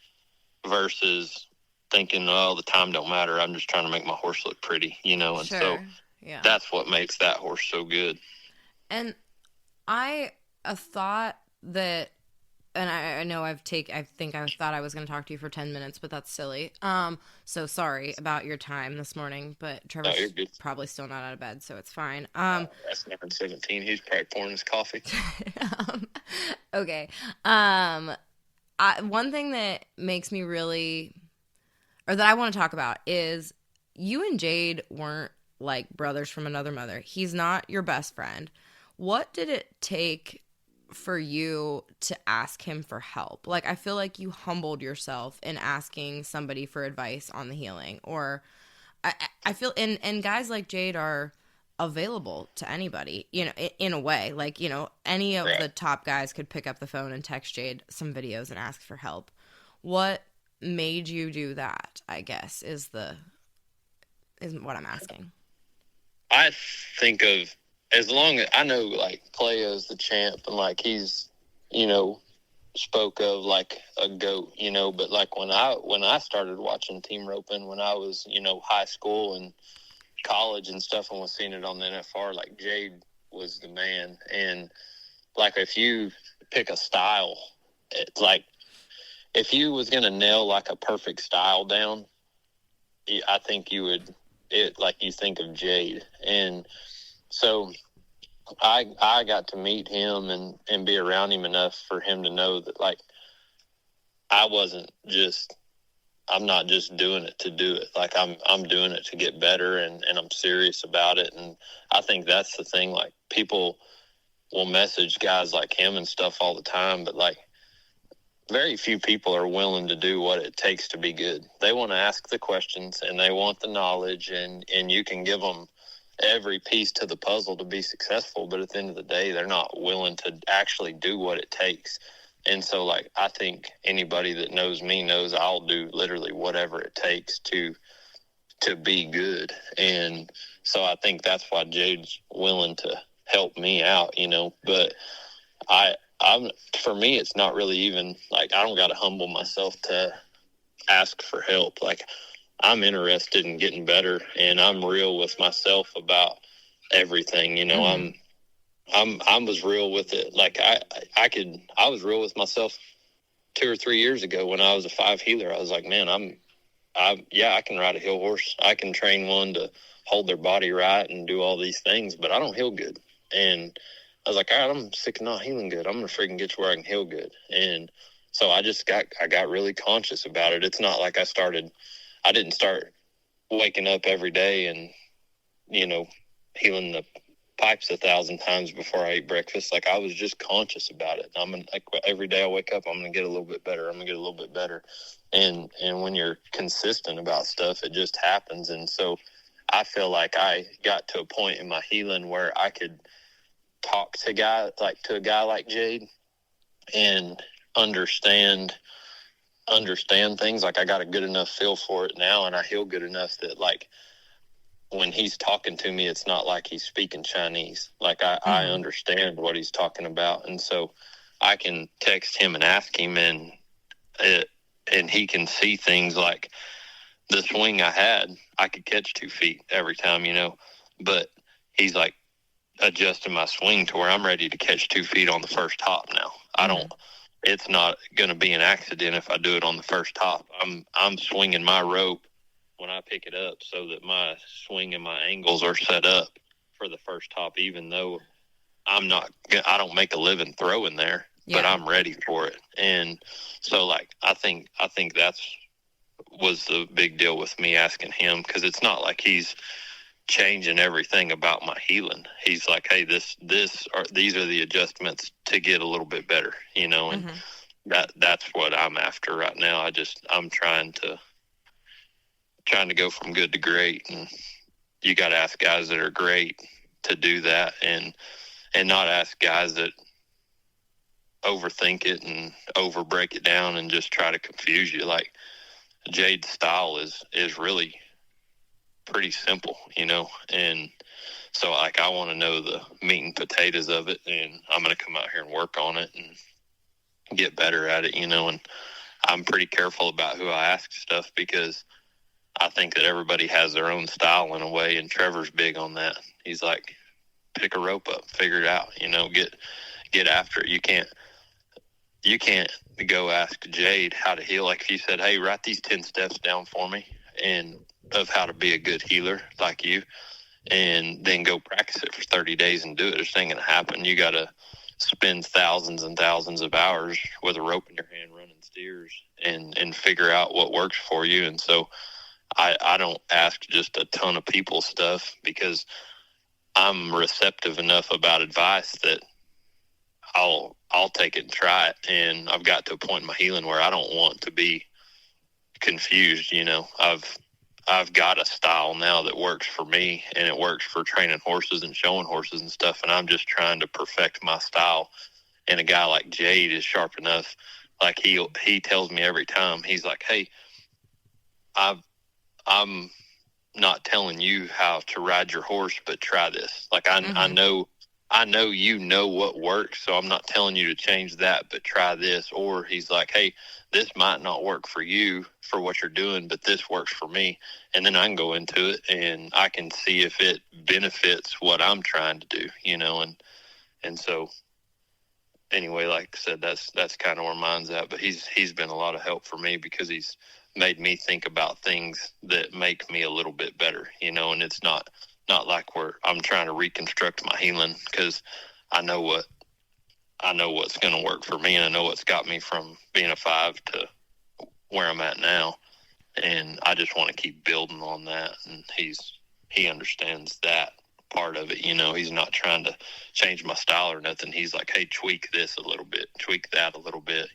versus – thinking, oh, the time don't matter. I'm just trying to make my horse look pretty, you know? And so that's what makes that horse so good. And I thought that, and I know I thought I was going to talk to you for 10 minutes, but that's silly. So sorry about your time this morning, but Trevor's probably still not out of bed, so it's fine. That's 9:17. He's probably pouring his coffee. Okay. One thing that makes me really... or that I want to talk about is you and Jade weren't like brothers from another mother. He's not your best friend. What did it take for you to ask him for help? Like, I feel like you humbled yourself in asking somebody for advice on the healing. Or I feel, and guys like Jade are available to anybody, you know, in a way. Like, you know, any of the top guys could pick up the phone and text Jade some videos and ask for help. What made you do that, I guess, is what I'm asking. I think of, as long as I know, like, Cleo's the champ and, like, he's, you know, spoke of like a goat, you know, but like when I started watching team roping when I was, you know, high school and college and stuff and was seeing it on the NFR, like, Jade was the man. And like, if you pick a style, it's like, if you was going to nail like a perfect style down, I think you would, you think of Jade. And so I got to meet him and be around him enough for him to know that, like, I'm not just doing it to do it. Like, I'm doing it to get better and I'm serious about it. And I think that's the thing. Like, people will message guys like him and stuff all the time, but like, very few people are willing to do what it takes to be good. They want to ask the questions and they want the knowledge, and you can give them every piece to the puzzle to be successful. But at the end of the day, they're not willing to actually do what it takes. And so, like, I think anybody that knows me knows I'll do literally whatever it takes to be good. And so I think that's why Jade's willing to help me out, you know. But for me, it's not really even like, I don't got to humble myself to ask for help. Like, I'm interested in getting better and I'm real with myself about everything. You know, I was real with it. Like, I was real with myself 2 or 3 years ago when I was a 5 healer. I was like, man, I can ride a hill horse. I can train one to hold their body right and do all these things, but I don't heal good. And I was like, all right, I'm sick of not healing good. I'm going to freaking get to where I can heal good. And so I got really conscious about it. It's not like I didn't start waking up every day and, you know, healing the pipes 1,000 times before I ate breakfast. Like, I was just conscious about it. Every day I wake up, I'm going to get a little bit better. I'm going to get a little bit better. And when you're consistent about stuff, it just happens. And so I feel like I got to a point in my healing where I could talk to a guy like Jade and understand things. Like, I got a good enough feel for it now, and I heal good enough that, like, when he's talking to me, it's not like he's speaking Chinese. Like, I understand what he's talking about, and so I can text him and ask him, and he can see things. Like, the swing I had, I could catch 2 feet every time, you know, but he's like adjusting my swing to where I'm ready to catch 2 feet on the first hop now. It's not going to be an accident if I do it on the first hop. I'm swinging my rope when I pick it up so that my swing and my angles are set up for the first hop, even though I don't make a living throwing there, but I'm ready for it. And so like, I think that's was the big deal with me asking him, because it's not like he's changing everything about my healing. He's like, hey, these are the adjustments to get a little bit better, and that's what I'm after right now. I'm trying to go from good to great, and you got to ask guys that are great to do that, and not ask guys that overthink it and over break it down and just try to confuse you. Like, Jade's style is really pretty simple, and so like, I want to know the meat and potatoes of it, and I'm going to come out here and work on it and get better at it, and I'm pretty careful about who I ask stuff, because I think that everybody has their own style in a way, and Trevor's big on that. He's like, pick a rope up, figure it out, get after it. You can't go ask Jade how to heal. Like, if you said, hey, write these 10 steps down for me and of how to be a good healer like you, and then go practice it for 30 days and do it, it's not going to happen. You got to spend thousands and thousands of hours with a rope in your hand running steers and figure out what works for you. And so I don't ask just a ton of people stuff, because I'm receptive enough about advice that I'll take it and try it. And I've got to a point in my healing where I don't want to be confused. I've got a style now that works for me, and it works for training horses and showing horses and stuff. And I'm just trying to perfect my style. And a guy like Jade is sharp enough. Like, he tells me every time, he's like, hey, I'm not telling you how to ride your horse, but try this. Like, I know what works, so I'm not telling you to change that, but try this. Or he's like, hey, this might not work for you for what you're doing, but this works for me. And then I can go into it and I can see if it benefits what I'm trying to do, and so anyway, like I said, that's kind of where mine's at. But he's been a lot of help for me, because he's made me think about things that make me a little bit better, and it's not like I'm trying to reconstruct my healing, because I know what's going to work for me, and I know what's got me from being a 5 to where I'm at now. And I just want to keep building on that. And he understands that part of it. He's not trying to change my style or nothing. He's like, hey, tweak this a little bit, tweak that a little bit,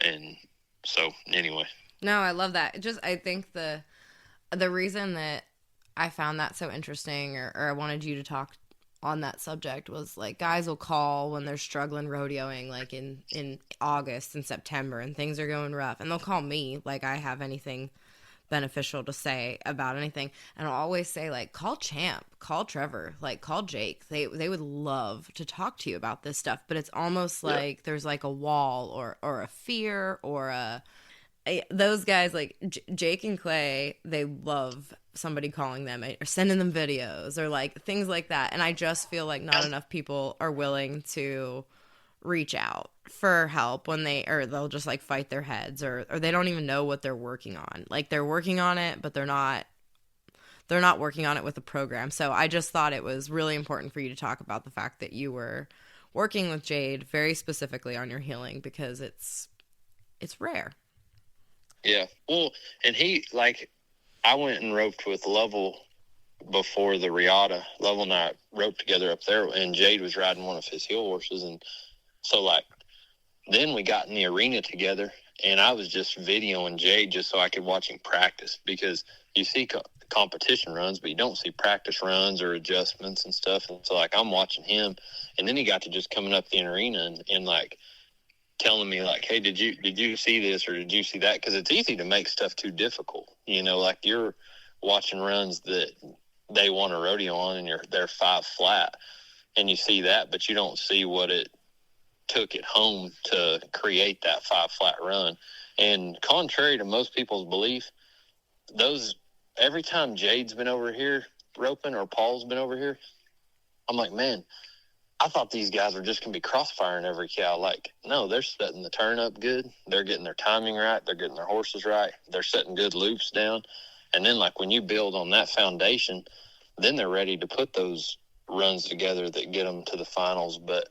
and so anyway. No, I love that. I think the reason that I found that so interesting, or I wanted you to talk on that subject, was like, guys will call when they're struggling rodeoing, like in August and September, and things are going rough, and they'll call me like I have anything beneficial to say about anything. And I'll always say, like, call Champ, call Trevor, like, call Jake. They would love to talk to you about this stuff. But it's almost like there's like a wall or a fear or those guys, like Jake and Clay, they love somebody calling them or sending them videos or like things like that. And I just feel like not enough people are willing to reach out for help when they'll just like fight their heads or they don't even know what they're working on. Like, they're working on it, but they're not working on it with a program. So I just thought it was really important for you to talk about the fact that you were working with Jade very specifically on your healing, because it's rare. Yeah. Well, and I went and roped with Lovell before the regatta. Lovell and I roped together up there, and Jade was riding one of his heel horses. And so, like, then we got in the arena together, and I was just videoing Jade just so I could watch him practice, because you see competition runs, but you don't see practice runs or adjustments and stuff. And so, like, I'm watching him, and then he got to just coming up the arena and like, telling me, like, hey, did you see this or did you see that? Because it's easy to make stuff too difficult. Like, you're watching runs that they want a rodeo on, and they're 5 flat, and you see that, but you don't see what it took at home to create that 5 flat run. And contrary to most people's belief, every time Jade's been over here roping or Paul's been over here, I'm like, man, I thought these guys were just going to be crossfiring every cow. Like, no, they're setting the turn up good. They're getting their timing right. They're getting their horses right. They're setting good loops down. And then, like, when you build on that foundation, then they're ready to put those runs together that get them to the finals. But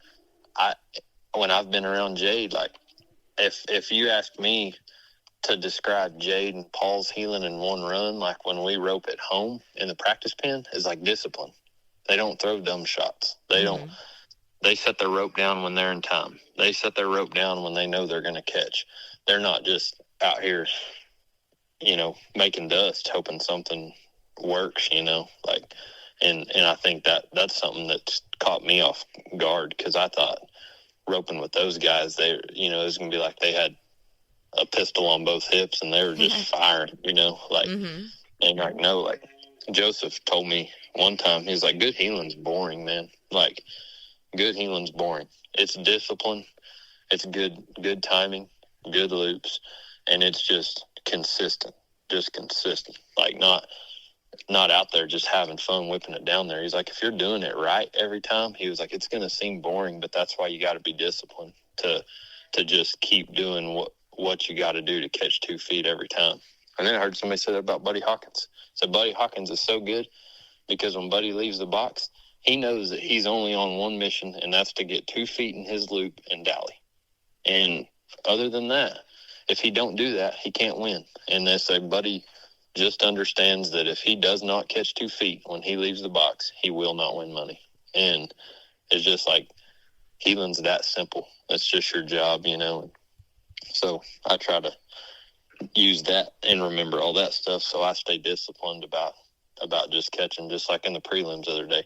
when I've been around Jade, like if you ask me to describe Jade and Paul's healing in one run, like when we rope at home in the practice pen, is like discipline. They don't throw dumb shots. They set their rope down when they're in time. They set their rope down when they know they're going to catch. They're not just out here, making dust, hoping something works, like, and I think that's something that's caught me off guard, because I thought roping with those guys, it was going to be like they had a pistol on both hips and they were just firing, and like, no, like Joseph told me one time, he's like, good healing's boring, man. Like, good healing's boring. It's discipline. It's good timing, good loops, and it's just consistent. Like not out there just having fun whipping it down there. He's like, if you're doing it right every time, he was like, it's going to seem boring, but that's why you got to be disciplined to just keep doing what you got to do to catch 2 feet every time. And then I heard somebody say that about Buddy Hawkins. So Buddy Hawkins is so good because when Buddy leaves the box, he knows that he's only on one mission, and that's to get 2 feet in his loop and dally. And other than that, if he don't do that, he can't win. And they say Buddy just understands that if he does not catch 2 feet when he leaves the box, he will not win money. And it's just like, healing's that simple. That's just your job, So I try to use that and remember all that stuff, so I stay disciplined about just catching. Just like in the prelims the other day,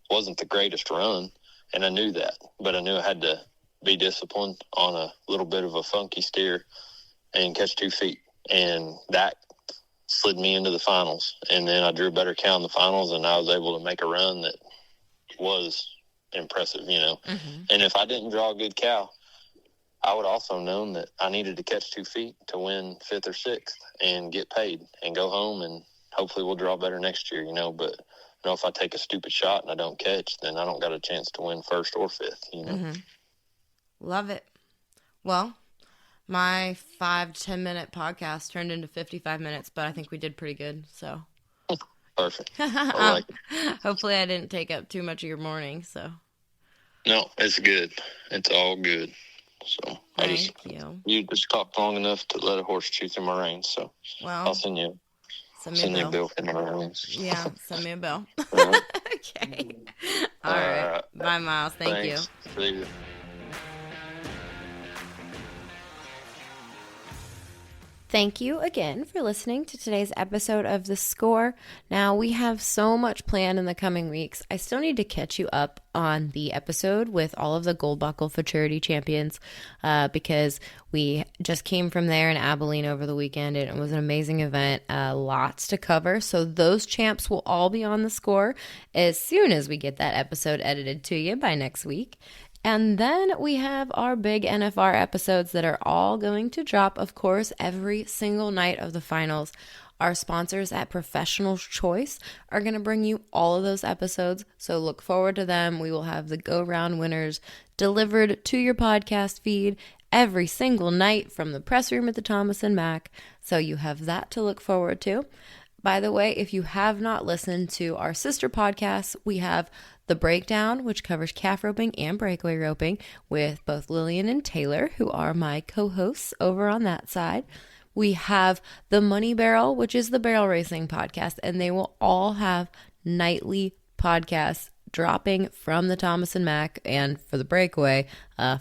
wasn't the greatest run, and I knew that, but I knew I had to be disciplined on a little bit of a funky steer and catch 2 feet, and that slid me into the finals. And then I drew a better cow in the finals, and I was able to make a run that was impressive, And if I didn't draw a good cow, I would also known that I needed to catch 2 feet to win 5th or 6th and get paid and go home, and hopefully we'll draw better next year, But if I take a stupid shot and I don't catch, then I don't got a chance to win 1st or 5th, Love it. Well, my 5 to 10 minute podcast turned into 55 minutes, but I think we did pretty good. So perfect. I like it. Hopefully I didn't take up too much of your morning. So no, it's good. It's all good. So you just talked long enough to let a horse chew through my reins. So I'll send you a bill for my reins. Yeah, send me a bill. Right. Okay. All right. Bye, Miles. Thank you. See you. Thank you again for listening to today's episode of The Score. Now, we have so much planned in the coming weeks. I still need to catch you up on the episode with all of the Gold Buckle Futurity champions because we just came from there in Abilene over the weekend, and it was an amazing event. Lots to cover. So those champs will all be on The Score as soon as we get that episode edited to you by next week. And then we have our big NFR episodes that are all going to drop, of course, every single night of the finals. Our sponsors at Professional Choice are going to bring you all of those episodes, so look forward to them. We will have the go-round winners delivered to your podcast feed every single night from the press room at the Thomas and Mack, so you have that to look forward to. By the way, if you have not listened to our sister podcasts, we have The Breakdown, which covers calf roping and breakaway roping with both Lillian and Taylor, who are my co-hosts over on that side. We have The Money Barrel, which is the barrel racing podcast, and they will all have nightly podcasts dropping from the Thomas and Mack and for the breakaway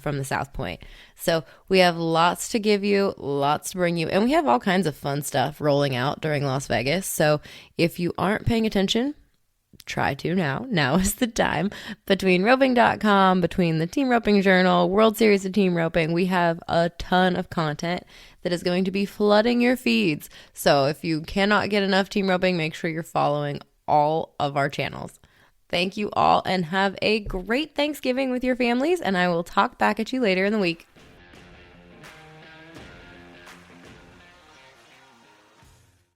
from the South Point. So we have lots to give you, lots to bring you, and we have all kinds of fun stuff rolling out during Las Vegas. So if you aren't paying attention, try to now. Now is the time. Between roping.com, between the Team Roping Journal, World Series of Team Roping, we have a ton of content that is going to be flooding your feeds. So if you cannot get enough Team Roping, make sure you're following all of our channels. Thank you all, and have a great Thanksgiving with your families, and I will talk back at you later in the week.